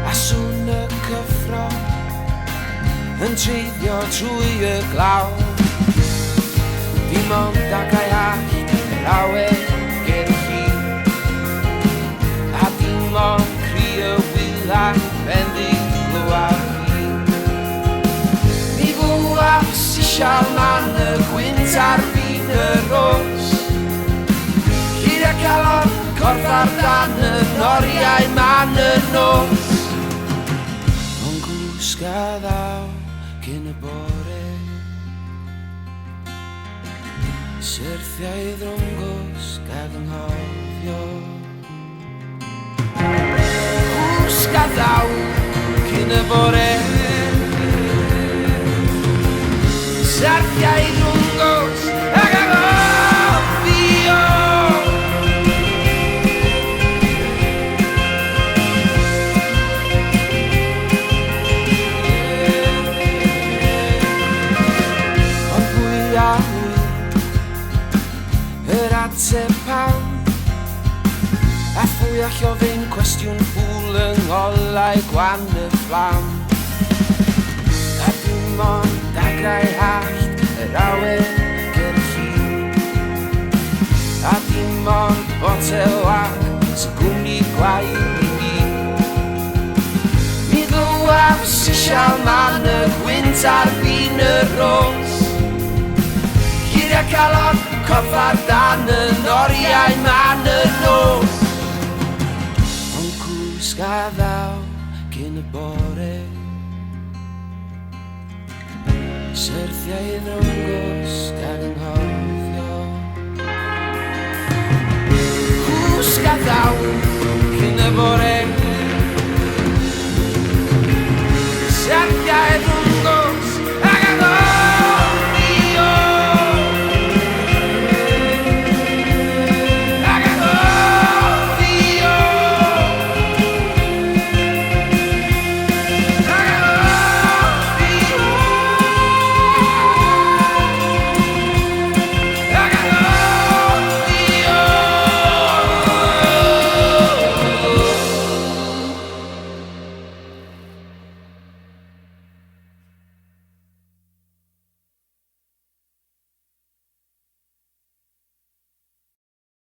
a swn y cyffro yn treiddio trwy y glaw. Dim ond ag ai allt yr awen ger chi, a dim ond cri y wylau bendig glwad fi. Mi fwas i sial man y gwynt ar fin y ros, Hiriau calon corff ar dan y noriau man y nos. Ond gwsg a ddaw cyn y bore, syrthiau ddrwngwsg ag anghofio. Gwsg a ddaw cyn y bore, syrthiau ddrwngwsg ag anghofio. A phwy all ofyn cwestiwn ffwl yng ngolau gwan y fflam. A dim ond agrau hallt yr awen ger chi, a dim ond botel wag sy'n gwmni gwaith i fi. Mi ddwas i sial man y gwynt ar fin y ros, Hiriau calon corff ar dan y noriau man y nos. Ond cwsg a ddaw cyn y bore, syrthiau ddrwngwsg ag anghofio. Cwsg a ddaw